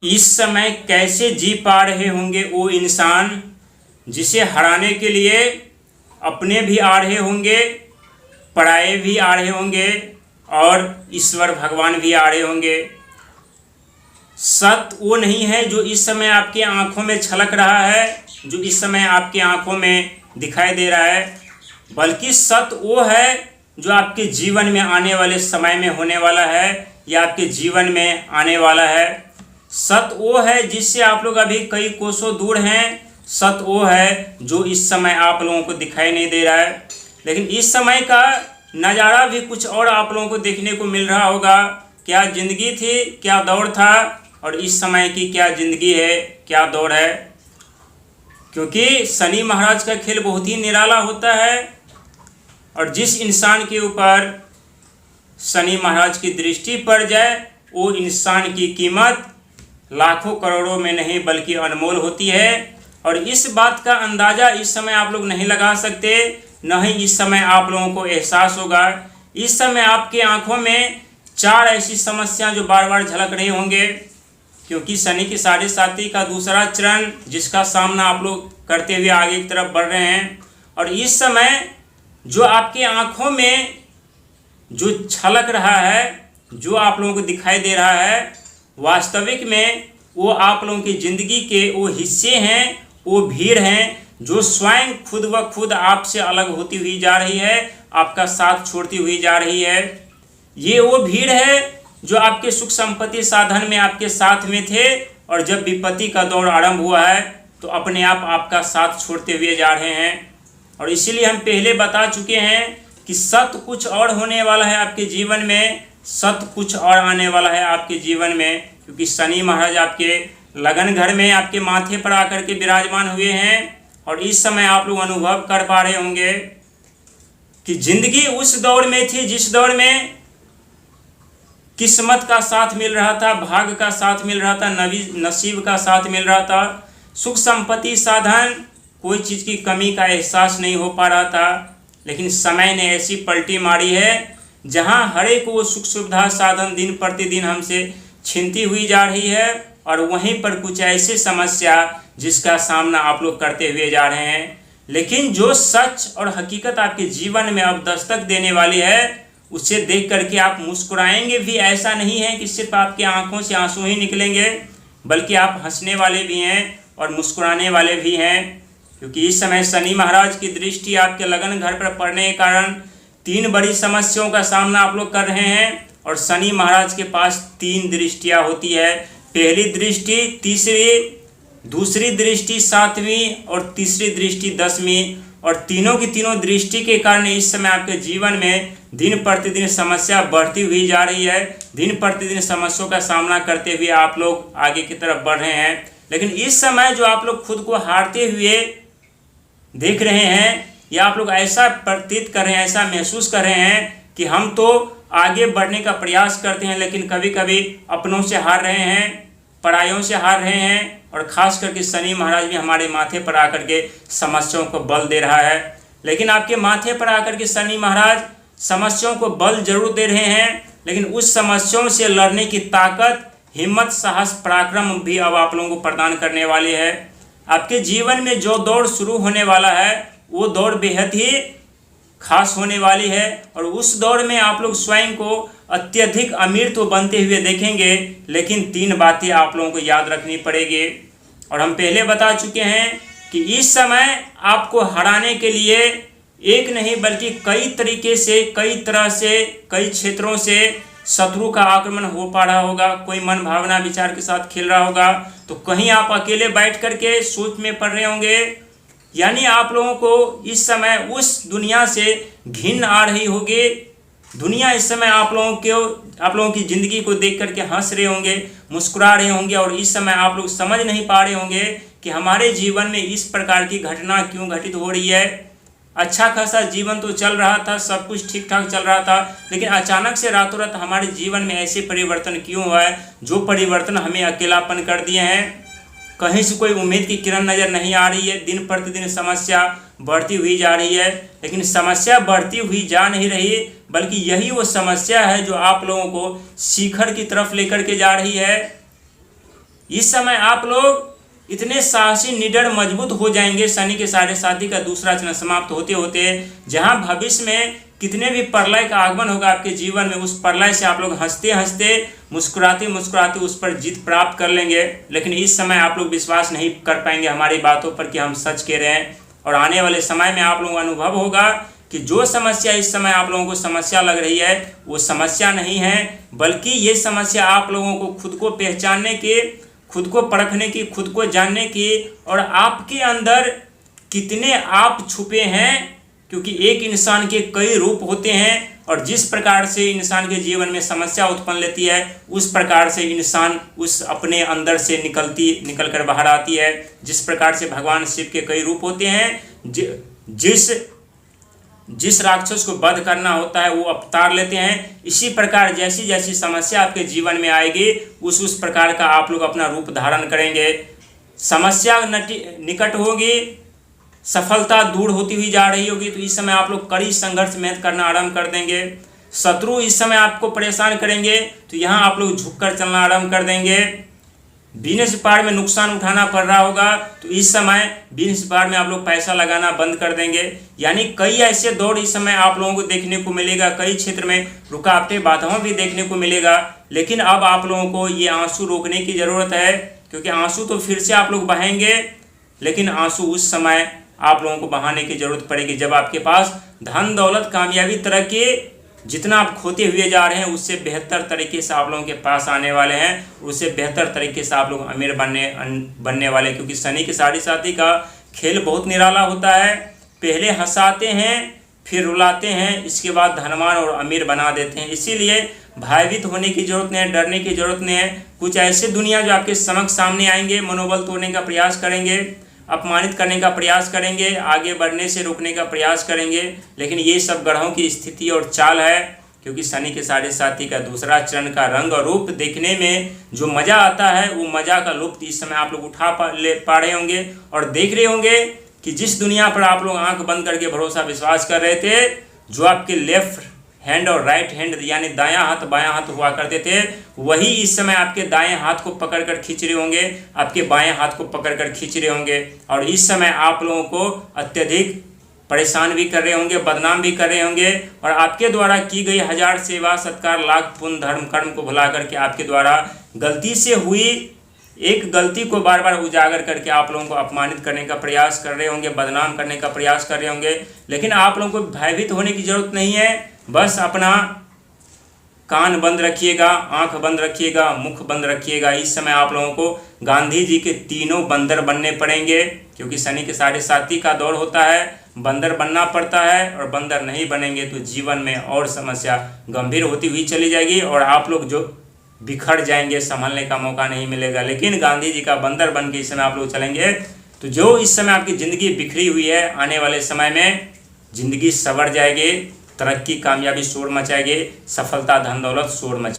इस समय कैसे जी पा रहे होंगे वो इंसान जिसे हराने के लिए अपने भी आ रहे होंगे, पराये भी आ रहे होंगे और ईश्वर भगवान भी आ रहे होंगे। सत्य वो नहीं है जो इस समय आपकी आंखों में छलक रहा है, जो इस समय आपकी आंखों में दिखाई दे रहा है, बल्कि सत्य वो है जो आपके जीवन में आने वाले समय में होने वाला है या आपके जीवन में आने वाला है। सत्य वो है जिससे आप लोग अभी कई कोसों दूर हैं। सत्य वो है जो इस समय आप लोगों को दिखाई नहीं दे रहा है, लेकिन इस समय का नज़ारा भी कुछ और आप लोगों को देखने को मिल रहा होगा। क्या ज़िंदगी थी, क्या दौर था और इस समय की क्या ज़िंदगी है, क्या दौर है। क्योंकि शनि महाराज का खेल बहुत ही निराला होता है और जिस इंसान के ऊपर शनि महाराज की दृष्टि पड़ जाए वो इंसान की कीमत लाखों करोड़ों में नहीं बल्कि अनमोल होती है। और इस बात का अंदाज़ा इस समय आप लोग नहीं लगा सकते, न ही इस समय आप लोगों को एहसास होगा। इस समय आपके आंखों में 4 ऐसी समस्याएं जो बार बार झलक रही होंगे, क्योंकि शनि की 7.5 का दूसरा चरण जिसका सामना आप लोग करते हुए आगे की तरफ बढ़ रहे हैं। और इस समय जो आपके आंखों में जो छलक रहा है, जो आप लोगों को दिखाई दे रहा है, वास्तविक में वो आप लोगों की ज़िंदगी के वो हिस्से हैं, वो भीड़ हैं जो स्वयं खुद व खुद आपसे अलग होती हुई जा रही है, आपका साथ छोड़ती हुई जा रही है। ये वो भीड़ है जो आपके सुख संपत्ति साधन में आपके साथ में थे और जब विपत्ति का दौर आरंभ हुआ है तो अपने आप आपका साथ छोड़ते हुए जा रहे हैं। और इसीलिए हम पहले बता चुके हैं कि सत्य कुछ और होने वाला है आपके जीवन में, सत्य कुछ और आने वाला है आपके जीवन में। क्योंकि शनि महाराज आपके लगन घर में आपके माथे पर आकर के विराजमान हुए हैं और इस समय आप लोग अनुभव कर पा रहे होंगे कि जिंदगी उस दौर में थी जिस दौर में किस्मत का साथ मिल रहा था, भाग्य का साथ मिल रहा था, नसीब का साथ मिल रहा था, सुख संपत्ति साधन, कोई चीज़ की कमी का एहसास नहीं हो पा रहा था। लेकिन समय ने ऐसी पलटी मारी है जहां हर एक वो सुख सुविधा साधन दिन प्रतिदिन हमसे छीनती हुई जा रही है और वहीं पर कुछ ऐसी समस्या जिसका सामना आप लोग करते हुए जा रहे हैं। लेकिन जो सच और हकीकत आपके जीवन में अब दस्तक देने वाली है उसे देख करके आप मुस्कुराएंगे भी। ऐसा नहीं है कि सिर्फ आपकी आंखों से आंसू ही निकलेंगे, बल्कि आप हंसने वाले भी हैं और मुस्कुराने वाले भी हैं। क्योंकि इस समय शनि महाराज की दृष्टि आपके लगन घर पर पड़ने के कारण 3 बड़ी समस्याओं का सामना आप लोग कर रहे हैं। और शनि महाराज के पास 3 दृष्टियाँ होती है। पहली दृष्टि 3री, दूसरी दृष्टि 7वीं और तीसरी दृष्टि 10वीं। और तीनों की तीनों दृष्टि के कारण इस समय आपके जीवन में दिन प्रतिदिन समस्या बढ़ती हुई जा रही है। दिन प्रतिदिन समस्याओं का सामना करते हुए आप लोग आगे की तरफ बढ़ रहे हैं। लेकिन इस समय जो आप लोग खुद को हारते हुए देख रहे हैं या आप लोग ऐसा प्रतीत कर रहे हैं, ऐसा महसूस कर रहे हैं कि हम तो आगे बढ़ने का प्रयास करते हैं लेकिन कभी कभी अपनों से हार रहे हैं, परायों से हार रहे हैं। और ख़ास करके शनि महाराज भी हमारे माथे पर आकर के समस्याओं को बल दे रहा है। लेकिन आपके माथे पर आकर के शनि महाराज समस्याओं को बल जरूर दे रहे हैं, लेकिन उस समस्याओं से लड़ने की ताकत, हिम्मत, साहस, पराक्रम भी अब आप लोगों को प्रदान करने वाले है। आपके जीवन में जो दौड़ शुरू होने वाला है वो दौड़ बेहद ही खास होने वाली है और उस दौर में आप लोग स्वयं को अत्यधिक अमीर तो बनते हुए देखेंगे, लेकिन 3 बातें आप लोगों को याद रखनी पड़ेगी। और हम पहले बता चुके हैं कि इस समय आपको हराने के लिए एक नहीं बल्कि कई तरीके से, कई तरह से, कई क्षेत्रों से शत्रु का आक्रमण हो पा रहा होगा। कोई मन भावना विचार के साथ खेल रहा होगा, तो कहीं आप अकेले बैठ करके सोच में पड़ रहे होंगे। यानी आप लोगों को इस समय उस दुनिया से घिन आ रही होगी। दुनिया इस समय आप लोगों की ज़िंदगी को देख करके हंस रहे होंगे, मुस्कुरा रहे होंगे और इस समय आप लोग समझ नहीं पा रहे होंगे कि हमारे जीवन में इस प्रकार की घटना क्यों घटित हो रही है। अच्छा खासा जीवन तो चल रहा था, सब कुछ ठीक ठाक चल रहा था, लेकिन अचानक से रातों रात हमारे जीवन में ऐसे परिवर्तन क्यों हुआ है जो परिवर्तन हमें अकेलापन कर दिए हैं। कहीं से कोई उम्मीद की किरण नज़र नहीं आ रही है। दिन प्रतिदिन समस्या बढ़ती हुई जा रही है, लेकिन समस्या बढ़ती हुई जा नहीं रही, बल्कि यही वो समस्या है जो आप लोगों को शिखर की तरफ लेकर के जा रही है। इस समय आप लोग इतने साहसी, निडर, मजबूत हो जाएंगे शनि के 7.5 का दूसरा चरण समाप्त होते होते, जहां भविष्य में कितने भी प्रलय का आगमन होगा आपके जीवन में, उस प्रलय से आप लोग हंसते हंसते, मुस्कुराते मुस्कुराते उस पर जीत प्राप्त कर लेंगे। लेकिन इस समय आप लोग विश्वास नहीं कर पाएंगे हमारी बातों पर कि हम सच कह रहे हैं, और आने वाले समय में आप लोगों को अनुभव होगा कि जो समस्या इस समय आप लोगों को समस्या लग रही है वो समस्या नहीं है, बल्कि ये समस्या आप लोगों को खुद को पहचानने की, खुद को परखने की, खुद को जानने की, और आपके अंदर कितने आप छुपे हैं। क्योंकि एक इंसान के कई रूप होते हैं, और जिस प्रकार से इंसान के जीवन में समस्या उत्पन्न लेती है, उस प्रकार से इंसान उस अपने अंदर से निकल कर बाहर आती है। जिस प्रकार से भगवान शिव के कई रूप होते हैं, जिस राक्षस को वध करना होता है वो अवतार लेते हैं। इसी प्रकार जैसी जैसी समस्या आपके जीवन में आएगी, उस प्रकार का आप लोग अपना रूप धारण करेंगे। समस्या निकट होगी, सफलता दूर होती हुई जा रही होगी, तो इस समय आप लोग कड़ी संघर्ष मेहनत करना आरंभ कर देंगे। शत्रु इस समय आपको परेशान करेंगे, तो यहाँ आप लोग झुककर चलना आरंभ कर देंगे। बिजनेस व्यापार में नुकसान उठाना पड़ रहा होगा, तो इस समय बिजनेस व्यापार में आप लोग पैसा लगाना बंद कर देंगे। यानी कई ऐसे दौर इस समय आप लोगों को देखने को मिलेगा, कई क्षेत्र में रुकावटें, बाधाओं भी देखने को मिलेगा। लेकिन अब आप लोगों को ये आंसू रोकने की ज़रूरत है, क्योंकि आंसू तो फिर से आप लोग बहाएंगे, लेकिन आंसू उस समय आप लोगों को बहाने की जरूरत पड़ेगी जब आपके पास धन, दौलत, कामयाबी, तरक्की, जितना आप खोते हुए जा रहे हैं उससे बेहतर तरीके से आप लोगों के पास आने वाले हैं, उससे बेहतर तरीके से आप लोग अमीर बनने वाले। क्योंकि शनि के 7.5 का खेल बहुत निराला होता है। पहले हंसाते हैं, फिर रुलाते हैं, इसके बाद धनवान और अमीर बना देते हैं। इसीलिए भयभीत होने की जरूरत नहीं है, डरने की जरूरत नहीं है। कुछ ऐसे दुनिया जो आपके समक्ष सामने आएंगे, मनोबल तोड़ने का प्रयास करेंगे, अपमानित करने का प्रयास करेंगे, आगे बढ़ने से रोकने का प्रयास करेंगे, लेकिन ये सब ग्रहों की स्थिति और चाल है। क्योंकि शनि के 7.5 का दूसरा चरण का रंग और रूप देखने में जो मज़ा आता है, वो मज़ा का लुत्फ इस समय आप लोग उठा पा रहे होंगे और देख रहे होंगे कि जिस दुनिया पर आप लोग आंख बंद करके भरोसा विश्वास कर रहे थे, जो आपके लेफ्ट हैंड और राइट हैंड यानी दायां हाथ बायां हाथ हुआ करते थे, वही इस समय आपके दाएं हाथ को पकड़कर खींच रहे होंगे, आपके बाएं हाथ को पकड़कर खींच रहे होंगे। और इस समय आप लोगों को अत्यधिक परेशान भी कर रहे होंगे, बदनाम भी कर रहे होंगे, और आपके द्वारा की गई 1000 सेवा सत्कार, लाख पुण्य, धर्म, कर्म को भुला करके आपके द्वारा गलती से हुई एक गलती को बार बार उजागर करके आप लोगों को अपमानित करने का प्रयास कर रहे होंगे, बदनाम करने का प्रयास कर रहे होंगे। लेकिन आप लोगों को भयभीत होने की जरूरत नहीं है। बस अपना कान बंद रखिएगा, आंख बंद रखिएगा, मुख बंद रखिएगा। इस समय आप लोगों को गांधी जी के तीनों बंदर बनने पड़ेंगे, क्योंकि शनि के 7.5 का दौर होता है, बंदर बनना पड़ता है, और बंदर नहीं बनेंगे तो जीवन में और समस्या गंभीर होती हुई चली जाएगी, और आप लोग जो बिखर जाएंगे, संभलने का मौका नहीं मिलेगा। लेकिन गांधी जी का बंदर बन के इस समय आप लोग चलेंगे, तो जो इस समय आपकी ज़िंदगी बिखरी हुई है, आने वाले समय में ज़िंदगी संवर जाएगी, तरक्की, कामयाबी शोर मचाएगी, सफलता, धन दौलत शोर मचाएगी।